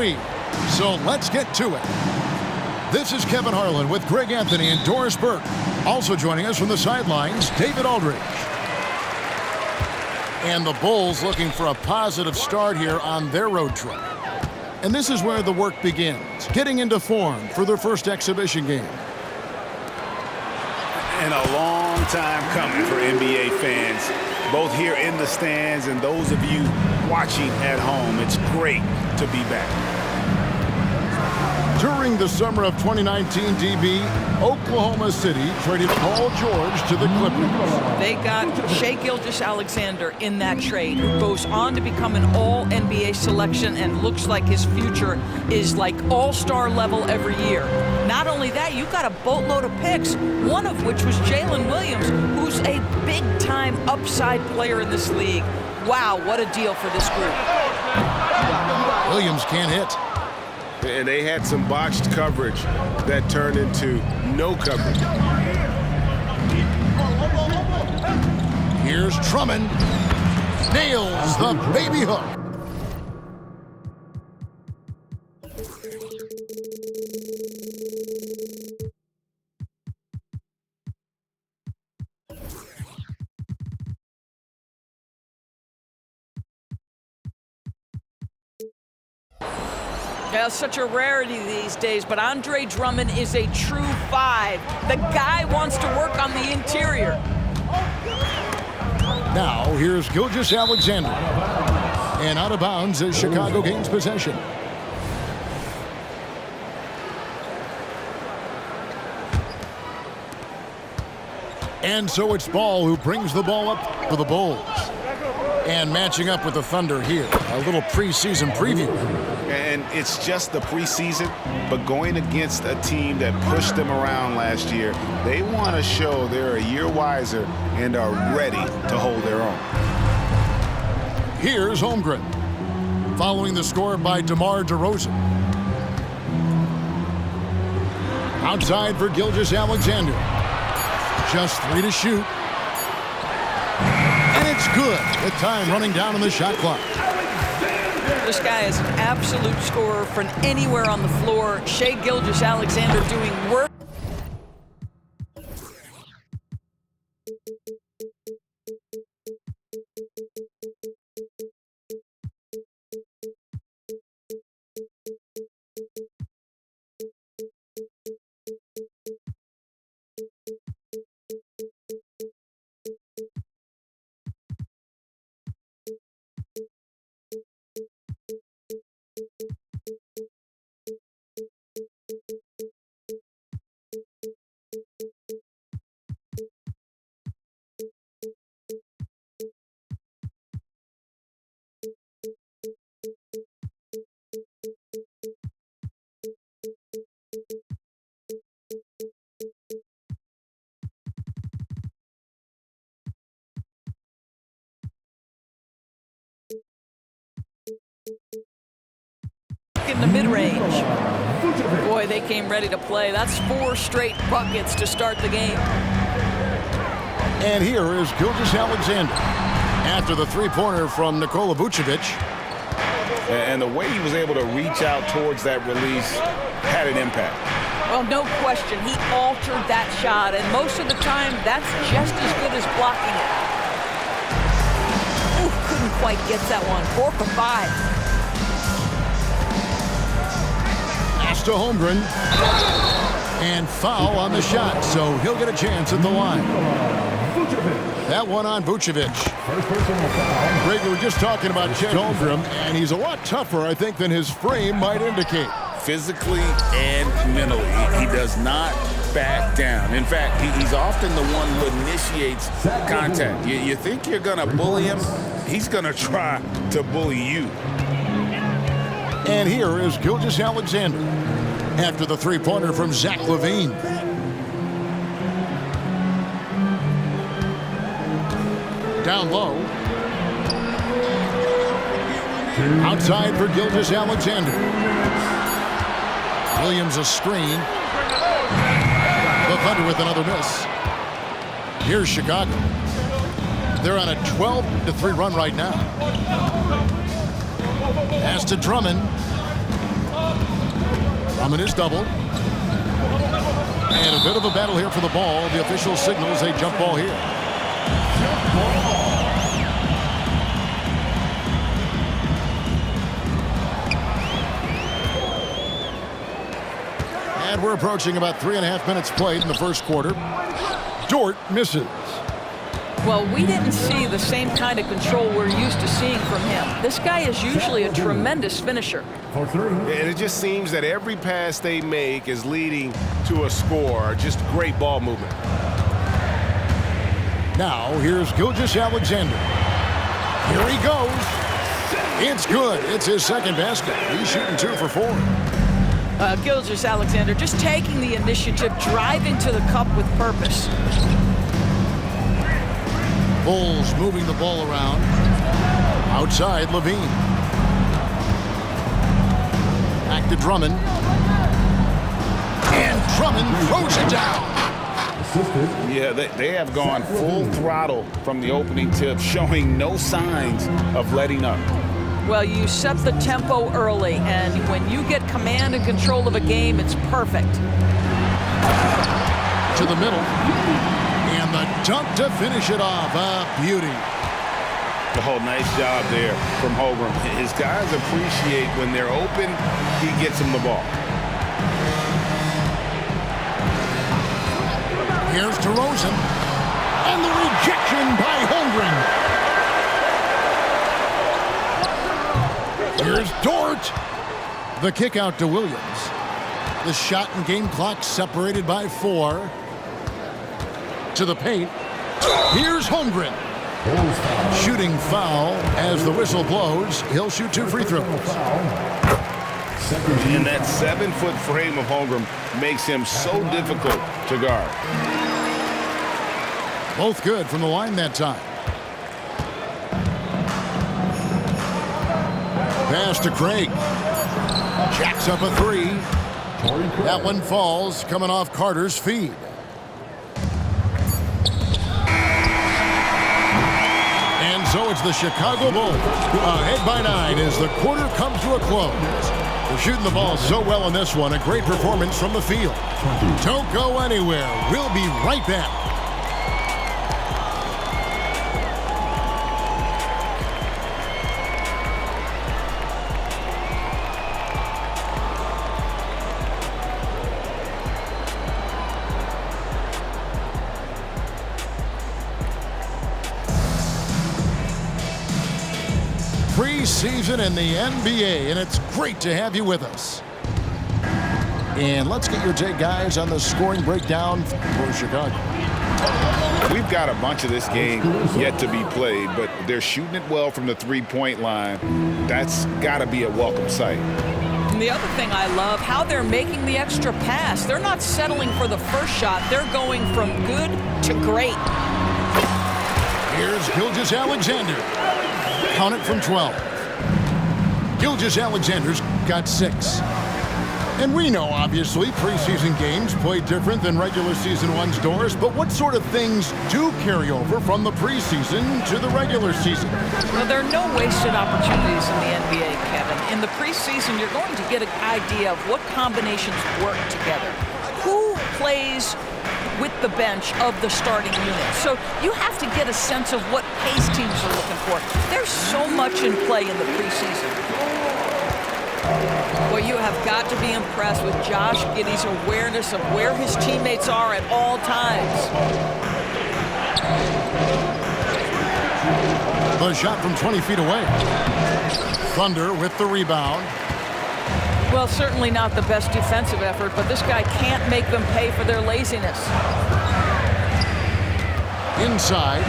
we? So let's get to it. This is Kevin Harlan with Greg Anthony and Doris Burke. Also joining us from the sidelines, David Aldridge. And the Bulls looking for a positive start here on their road trip. And this is where the work begins, getting into form for their first exhibition game. And a long time coming for NBA fans, both here in the stands and those of you watching at home. It's great to be back. During the summer of 2019, DB, Oklahoma City traded Paul George to the Clippers. They got Shai Gilgeous-Alexander in that trade, who goes on to become an all-NBA selection and looks like his future is like all-star level every year. Not only that, you got a boatload of picks, one of which was Jalen Williams, who's a big-time upside player in this league. Wow, what a deal for this group. Williams can't hit. And they had some botched coverage that turned into no coverage. Here's Drummond. Nails the baby hook. Yeah, it's such a rarity these days, but Andre Drummond is a true 5. The guy wants to work on the interior. Now, here's Gilgeous-Alexander. And out of bounds as Chicago gains possession. And so it's Ball who brings the ball up for the Bulls. And matching up with the Thunder here. A little preseason preview. And it's just the preseason, but going against a team that pushed them around last year, they want to show they're a year wiser and are ready to hold their own. Here's Holmgren. Following the score by DeMar DeRozan. Outside for Gilgeous-Alexander. Just 3 to shoot. And it's good. With time running down on the shot clock. This guy is an absolute scorer from anywhere on the floor. Shai Gilgeous-Alexander doing work. In the mid-range. Boy, they came ready to play. That's 4 straight buckets to start the game. And here is Gilgeous-Alexander after the three-pointer from Nikola Vucevic. And the way he was able to reach out towards that release had an impact. Well, no question. He altered that shot, and most of the time, that's just as good as blocking it. Ooh, couldn't quite get that one. 4 for 5. To Holmgren, and foul on the shot, so he'll get a chance at the line. That one on Vucevic. Greg, we were just talking about Chet Holmgren, and he's a lot tougher, I think, than his frame might indicate. Physically and mentally, he does not back down. In fact, he's often the one who initiates contact. You think you're going to bully him, he's going to try to bully you. And here is Gilgeous-Alexander after the three-pointer from Zach LaVine. Down low. Outside for Gilgeous-Alexander. Williams a screen. The Thunder with another miss. Here's Chicago. They're on a 12-3 run right now. Pass to Drummond. Drummond is doubled. And a bit of a battle here for the ball. The official signals a jump ball here. And we're approaching about 3.5 minutes played in the first quarter. Dort misses. Well, we didn't see the same kind of control we're used to seeing from him. This guy is usually a tremendous finisher. And it just seems that every pass they make is leading to a score. Just great ball movement. Now, here's Gilgeous-Alexander. Here he goes. It's good. It's his second basket. He's shooting 2 for 4. Gilgeous-Alexander just taking the initiative, driving to the cup with purpose. Bulls moving the ball around. Outside, Levine. Back to Drummond. And Drummond throws it down. Yeah, they have gone full throttle from the opening tip, showing no signs of letting up. Well, you set the tempo early, and when you get command and control of a game, it's perfect. To the middle. And the dunk to finish it off. A beauty. Oh, nice job there from Holmgren. His guys appreciate when they're open, he gets them the ball. Here's DeRozan. And the rejection by Holmgren. Here's Dort. The kick out to Williams. The shot and game clock separated by 4. To the paint. Here's Holmgren. Shooting foul as the whistle blows. He'll shoot 2 free throws. And that 7-foot frame of Holmgren makes him so difficult to guard. Both good from the line that time. Pass to Craig. Jacks up a 3. That one falls, coming off Carter's feed. And so it's the Chicago Bulls ahead by 9 as the quarter comes to a close. They're shooting the ball so well in this one. A great performance from the field. Don't go anywhere. We'll be right back. Preseason in the NBA, and it's great to have you with us. And let's get your take, guys, on the scoring breakdown for Chicago. We've got a bunch of this game yet to be played, but they're shooting it well from the three-point line. That's got to be a welcome sight. And the other thing I love, how they're making the extra pass. They're not settling for the first shot. They're going from good to great. Here's Gilgeous-Alexander. Count it from 12. Gilgeous-Alexander's got 6. And we know, obviously, preseason games play different than regular season ones, Doris, but what sort of things do carry over from the preseason to the regular season? Well, there are no wasted opportunities in the NBA, Kevin. In the preseason, you're going to get an idea of what combinations work together. Who plays with the bench of the starting unit. So you have to get a sense of what pace teams are looking for. There's so much in play in the preseason. Well, you have got to be impressed with Josh Giddey's awareness of where his teammates are at all times. The shot from 20 feet away. Thunder with the rebound. Well, certainly not the best defensive effort, but this guy can't make them pay for their laziness. Inside.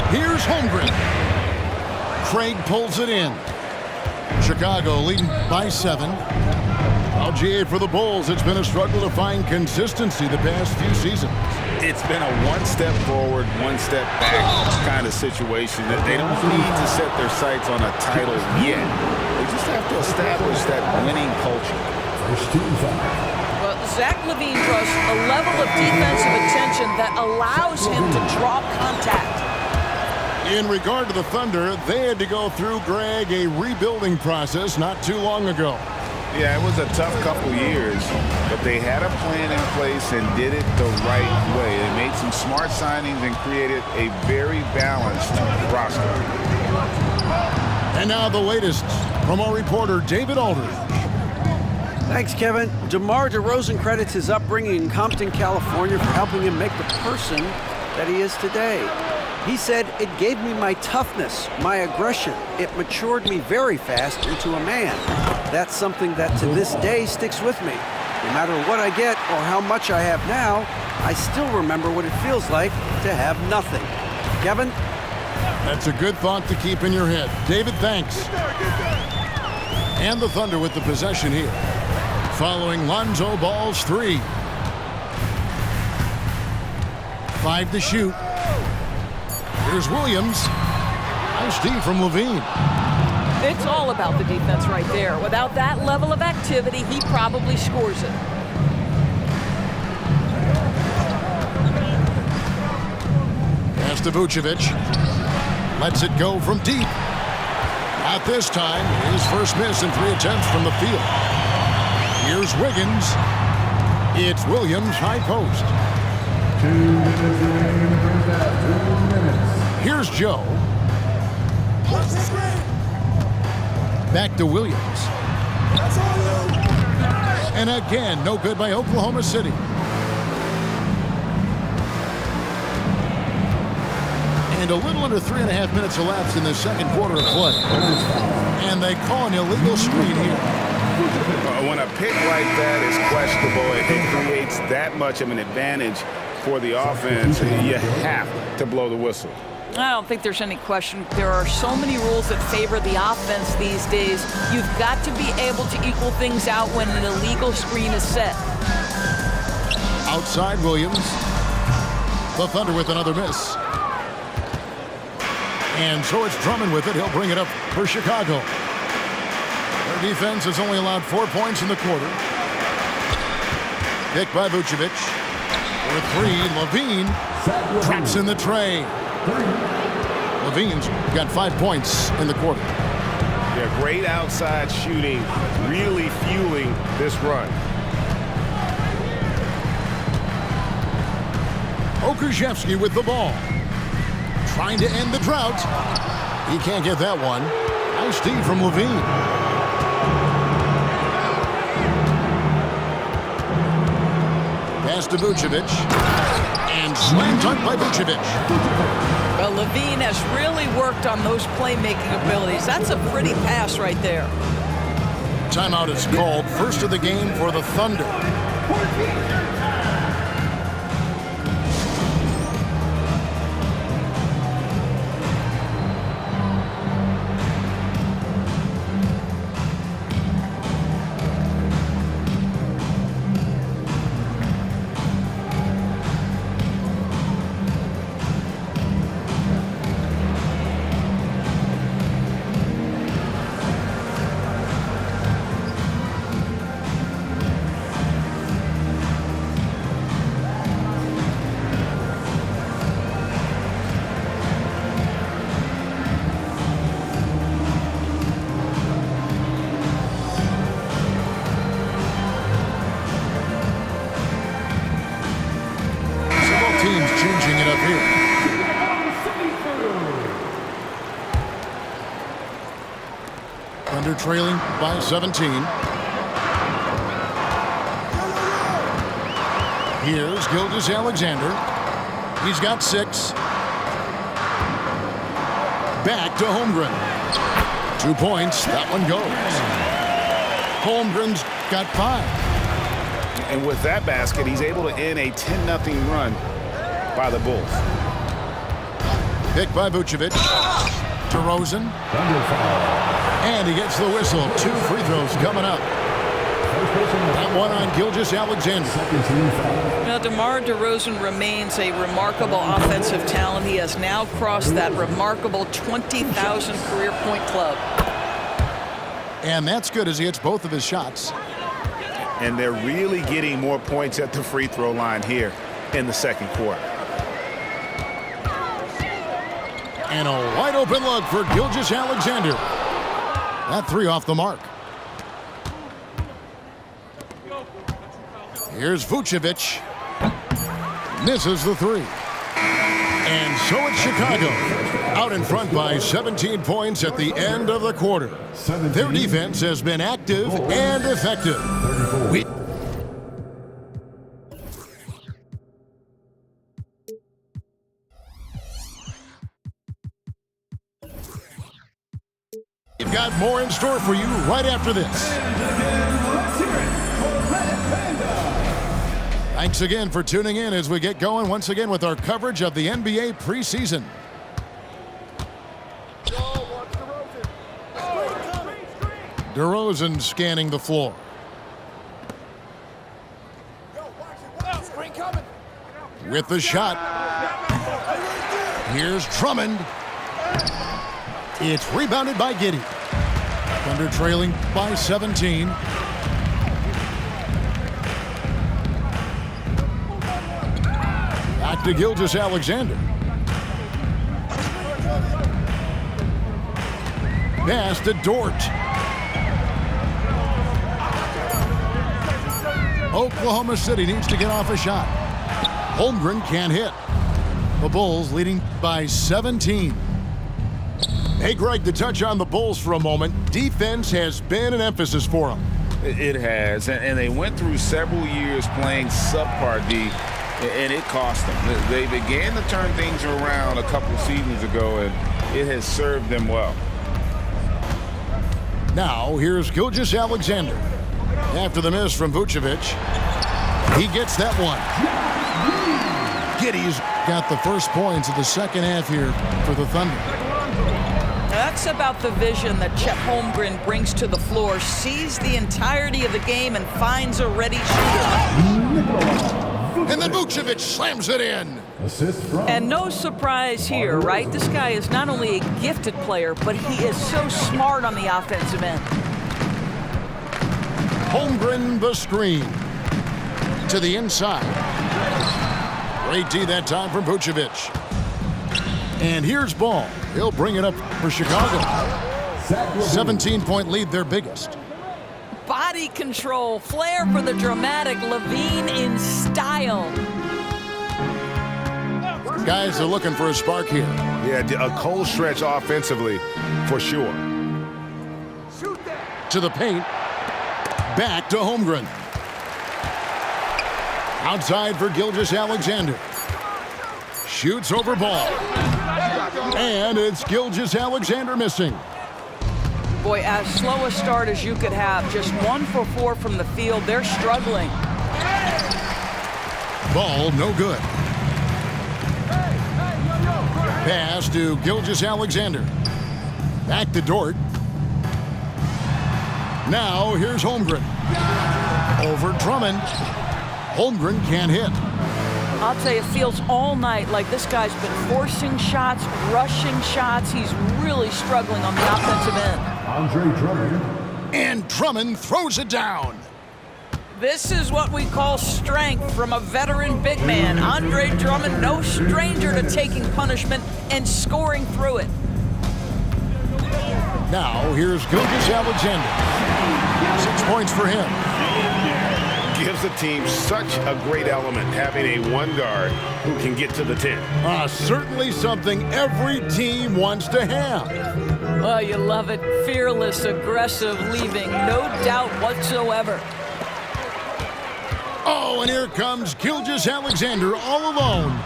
Here's Holmgren. Craig pulls it in. Chicago leading by 7. Well, GA for the Bulls, it's been a struggle to find consistency the past few seasons. It's been a one step forward, one step back kind of situation. That they don't need to set their sights on a title yet. They just have to establish that winning culture. Well, Zach LaVine draws a level of defensive attention that allows him to draw contact. In regard to the Thunder, they had to go through, Greg, a rebuilding process not too long ago. Yeah, it was a tough couple years, but they had a plan in place and did it the right way. They made some smart signings and created a very balanced roster. And now the latest from our reporter, David Aldridge. Thanks, Kevin. DeMar DeRozan credits his upbringing in Compton, California for helping him make the person that he is today. He said, "It gave me my toughness, my aggression. It matured me very fast into a man. That's something that to this day sticks with me. No matter what I get or how much I have now, I still remember what it feels like to have nothing." Kevin? That's a good thought to keep in your head. David, thanks. And the Thunder with the possession here. Following Lonzo Ball's 3. 5 to shoot. Here's Williams. Nice D from Levine. It's all about the defense right there. Without that level of activity, he probably scores it. Pass to Vucevic. Lets it go from deep. Not this time. His first miss in 3 attempts from the field. Here's Wiggins. It's Williams, high post. 2 minutes remaining in the first half. 2 minutes. Here's Joe. Back to Williams. And again, no good by Oklahoma City. And a little under 3.5 minutes elapsed in the second quarter of play. And they call an illegal screen here. When a pick like that is questionable, it creates that much of an advantage for the offense. You have to blow the whistle. I don't think there's any question. There are so many rules that favor the offense these days. You've got to be able to equal things out when an illegal screen is set. Outside Williams. The Thunder with another miss. And so it's Drummond with it. He'll bring it up for Chicago. Their defense has only allowed 4 points in the quarter. Pick by Vucevic. For 3, Levine traps in the tray. Levine's got 5 points in the quarter. Yeah, great outside shooting, really fueling this run. Okrzewski with the ball. Trying to end the drought. He can't get that one. Nice D from Levine. Pass to Vucevic. And slam dunk by Vucevic. Well, Levine has really worked on those playmaking abilities. That's a pretty pass right there. Timeout is called. First of the game for the Thunder. Changing it up here. Thunder trailing by 17. Here's Gilgeous-Alexander. He's got 6. Back to Holmgren. 2 points. That one goes. Holmgren's got 5. And with that basket, he's able to end a 10-0 run by the Bulls. Pick by Vucevic. DeRozan. And he gets the whistle. 2 free throws coming up. That one on Gilgeous-Alexander. Now, DeMar DeRozan remains a remarkable offensive talent. He has now crossed that remarkable 20,000 career point club. And that's good as he hits both of his shots. And they're really getting more points at the free throw line here in the second quarter. And a wide open look for Gilgeous-Alexander. That 3 off the mark. Here's Vucevic. Misses the three. And so it's Chicago. Out in front by 17 points at the end of the quarter. Their defense has been active and effective. We've got more in store for you right after this. Thanks again for tuning in as we get going once again with our coverage of the NBA preseason. DeRozan scanning the floor. With the shot. Here's Drummond. It's rebounded by Giddey. Thunder trailing by 17. Back to Gilgeous-Alexander. Pass to Dort. Oklahoma City needs to get off a shot. Holmgren can't hit. The Bulls leading by 17. Hey, Greg, to touch on the Bulls for a moment, defense has been an emphasis for them. It has, and they went through several years playing subpar D, and it cost them. They began to turn things around a couple seasons ago, and it has served them well. Now, here's Gilgeous-Alexander. After the miss from Vucevic, he gets that one. Giddey's got the first points of the second half here for the Thunder. That's about the vision that Chet Holmgren brings to the floor. Sees the entirety of the game and finds a ready shooter. And then Vucevic slams it in. And no surprise here, right? This guy is not only a gifted player, but he is so smart on the offensive end. Holmgren the screen. To the inside. Great D that time from Vucevic. And here's Ball. He'll bring it up for Chicago. 17-point lead, their biggest. Body control, flair for the dramatic, LaVine in style. Guys are looking for a spark here. Yeah, a cold stretch offensively, for sure. To the paint. Back to Holmgren. Outside for Gilgeous-Alexander. Shoots over Ball. And it's Gilgeous-Alexander missing. Boy, as slow a start as you could have. Just 1 for 4 from the field. They're struggling. Ball no good. Pass to Gilgeous-Alexander. Back to Dort. Now here's Holmgren. Over Drummond. Holmgren can't hit. I'll tell you, it feels all night like this guy's been forcing shots, rushing shots. He's really struggling on the offensive end. Andre Drummond. And Drummond throws it down. This is what we call strength from a veteran big man. Andre Drummond, no stranger to taking punishment and scoring through it. Now here's Gilgeous-Alexander. 6 points for him. Gives the team such a great element having a one guard who can get to the 10. Certainly something every team wants to have. Oh, you love it. Fearless, aggressive, leaving no doubt whatsoever. Oh, and here comes Gilgeous-Alexander all alone.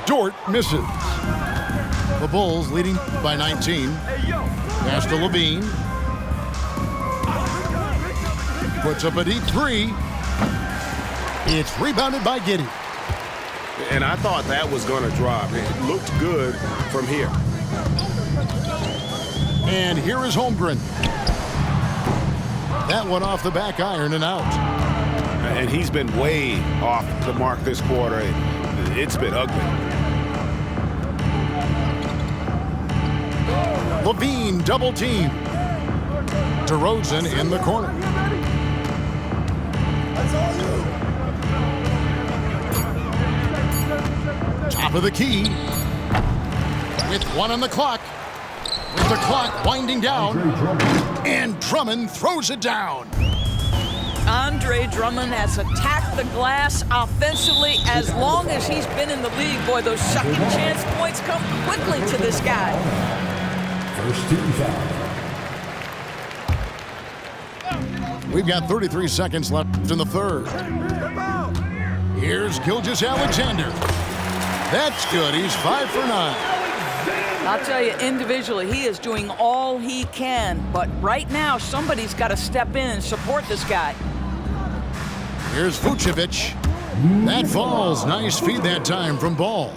Dort misses. The Bulls leading by 19. Pass to LaVine. Puts up a deep three. It's rebounded by Giddey. And I thought that was going to drop. It looked good from here. And here is Holmgren. That one off the back iron and out. And he's been way off the mark this quarter. It's been ugly. LaVine double team. DeRozan in the corner. Top of the key. With 1 on the clock. With the clock winding down. And Drummond throws it down. Andre Drummond has attacked the glass offensively as long as he's been in the league. Boy, those second chance points come quickly to this guy. First team foul. We've got 33 seconds left in the third. Here's Gilgeous-Alexander. That's good. He's 5 for 9. I'll tell you, individually, he is doing all he can. But right now, somebody's got to step in and support this guy. Here's Vucevic. That falls. Nice feed that time from Ball.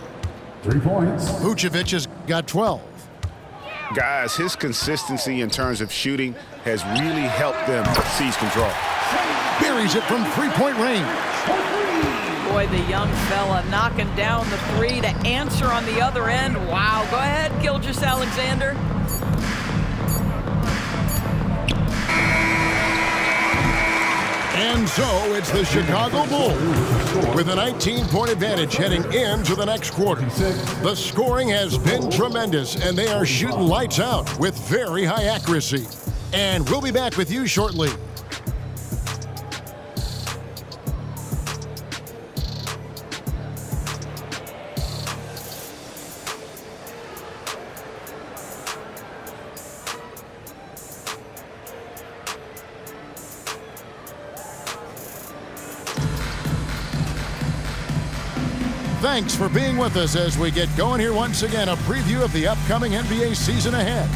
3 points. Vucevic has got 12. Guys, his consistency in terms of shooting has really helped them seize control. Buries it from three-point range. Boy, the young fella knocking down the three to answer on the other end. Wow, go ahead, Gilgeous-Alexander. And so it's the Chicago Bulls with a 19-point advantage heading into the next quarter. The scoring has been tremendous, and they are shooting lights out with very high accuracy. And we'll be back with you shortly. Thanks for being with us as we get going here once again. A preview of the upcoming NBA season ahead.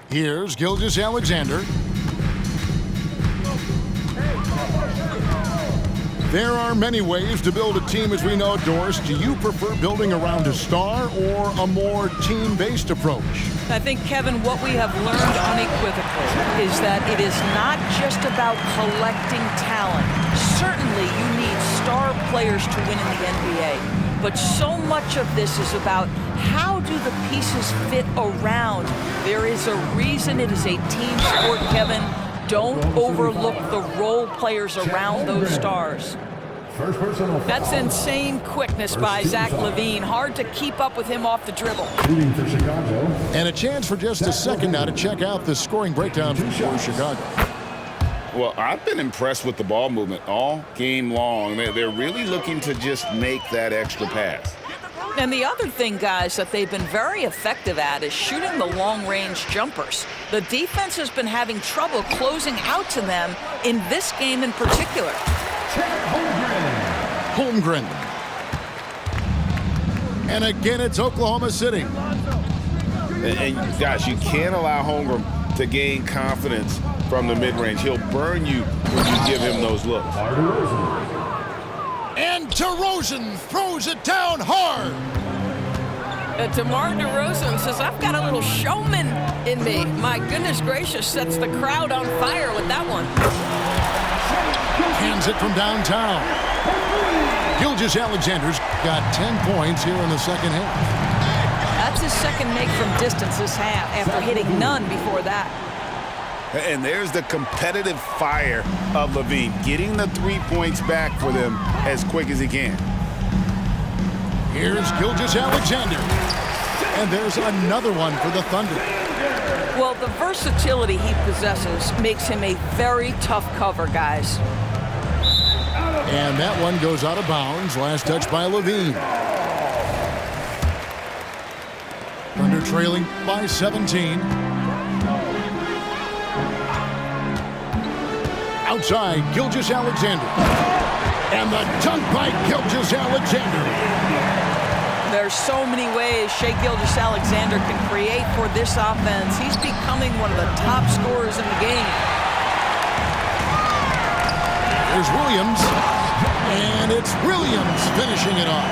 Here's Gilgeous-Alexander. There are many ways to build a team, as we know, Doris. Do you prefer building around a star or a more team-based approach? I think, Kevin, what we have learned unequivocally is that it is not just about collecting talent. Certainly, you need star players to win in the NBA. But so much of this is about how do the pieces fit around. There is a reason it is a team sport, Kevin. Don't overlook the role players around those stars. First personal foul. That's insane quickness by Zach LaVine. Hard to keep up with him off the dribble. Shooting for Chicago. And a chance for just a second now to check out the scoring breakdown for Chicago. Well, I've been impressed with the ball movement all game long. They're really looking to just make that extra pass. And the other thing, guys, that they've been very effective at is shooting the long-range jumpers. The defense has been having trouble closing out to them in this game in particular. Holmgren. And again, it's Oklahoma City. And guys, you can't allow Holmgren to gain confidence from the mid-range. He'll burn you when you give him those looks. And DeRozan throws it down hard. DeMar DeRozan says, I've got a little showman in me. My goodness gracious, sets the crowd on fire with that one. Hands it from downtown. Gilgeous-Alexander's got 10 points here in the second half. That's his second make from distance this half after hitting none before that. And there's the competitive fire of LaVine, getting the 3 points back for them as quick as he can. Here's Gilgeous-Alexander. And there's another one for the Thunder. Well, the versatility he possesses makes him a very tough cover, guys. And that one goes out of bounds. Last touch by LaVine. Thunder trailing by 17. Outside, Gilgeous-Alexander. And the dunk by Gilgeous-Alexander. There's so many ways Shai Gilgeous-Alexander can create for this offense. He's becoming one of the top scorers in the game. There's Williams. And it's Williams finishing it off.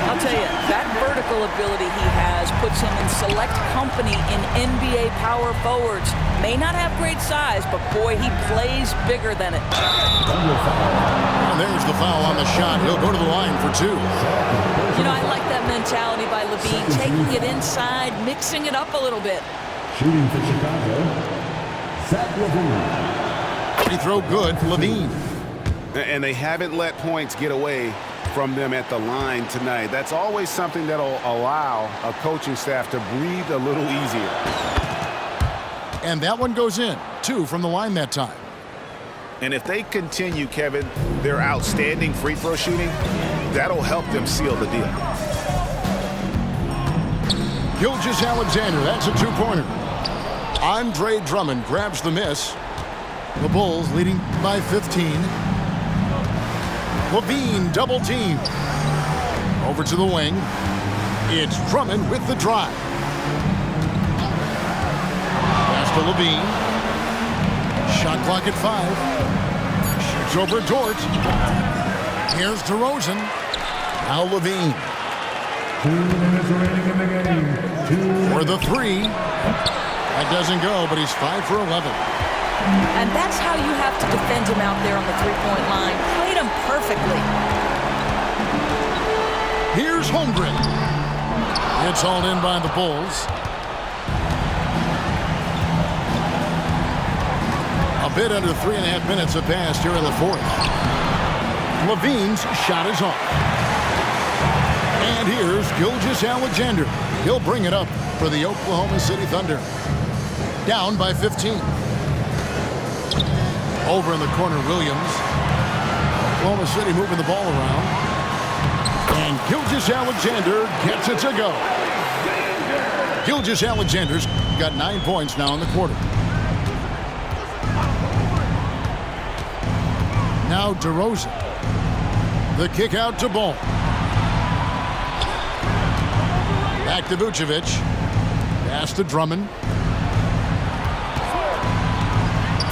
I'll tell you, that vertical ability he has puts him in select company in NBA power forwards. May not have great size, but boy, he plays bigger than it. And there's the foul on the shot. He'll go to the line for 2. You know, I like that mentality by LaVine, taking it inside, mixing it up a little bit. Shooting for Chicago. Zach LaVine. Free throw good for LaVine. And they haven't let points get away from them at the line tonight. That's always something that'll allow a coaching staff to breathe a little easier. And that one goes in. 2 from the line that time. And if they continue, Kevin, their outstanding free throw shooting, that'll help them seal the deal. Gilgeous-Alexander, that's a 2-pointer. Andre Drummond grabs the miss. The Bulls leading by 15. Levine double team. Over to the wing. It's Drummond with the drive. Pass to Levine. Shot clock at 5. Shoots over Dort. Here's DeRozan. Now Levine. 2 minutes remaining in the game. For the 3. That doesn't go, but he's 5 for 11. And that's how you have to defend him out there on the three-point line. Played him perfectly. Here's Holmgren. It's hauled in by the Bulls. A bit under 3.5 minutes have passed here in the 4th. Levine's shot is off. And here's Gilgeous-Alexander. He'll bring it up for the Oklahoma City Thunder. Down by 15. Over in the corner, Williams. Oklahoma City moving the ball around. And Gilgeous-Alexander gets it to go. Gilgeous-Alexander's got 9 points now in the quarter. Now DeRozan. The kick out to Ball. Back to Vucevic. Pass to Drummond.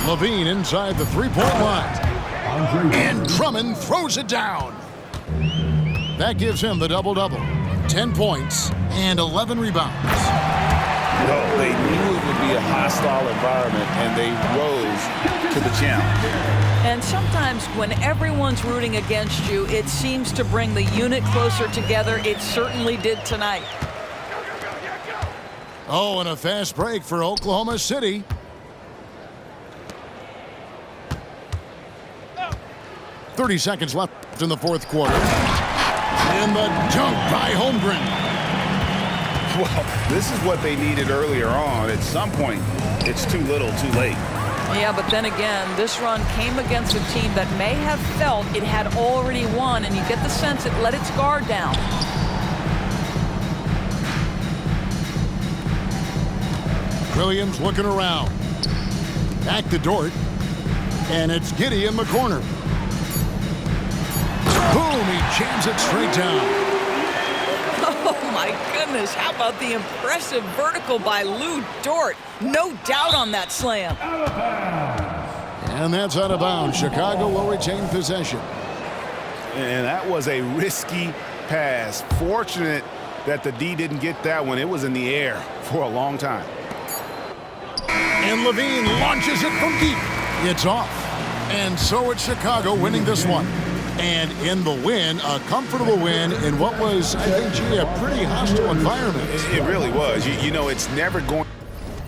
Levine inside the three-point line. And Drummond throws it down. That gives him the double-double. 10 points and 11 rebounds. Well, they knew it would be a hostile environment, and they rose to the challenge. And sometimes when everyone's rooting against you, it seems to bring the unit closer together. It certainly did tonight. Oh, and a fast break for Oklahoma City. .30 seconds left in the 4th quarter. And the dunk by Holmgren. Well, this is what they needed earlier on. At some point, it's too little, too late. Yeah, but then again, this run came against a team that may have felt it had already won, and you get the sense it let its guard down. Williams looking around. Back to Dort. And it's Giddey in the corner. Boom, he jams it straight down. Oh, my goodness. How about the impressive vertical by Lou Dort? No doubt on that slam. And that's out of bounds. Chicago will retain possession. And that was a risky pass. Fortunate that the D didn't get that one. It was in the air for a long time. And Levine launches it from deep. It's off. And so it's Chicago winning this one. And in the win, a comfortable win in what was, I think, a pretty hostile environment. It really was. You know, it's never going...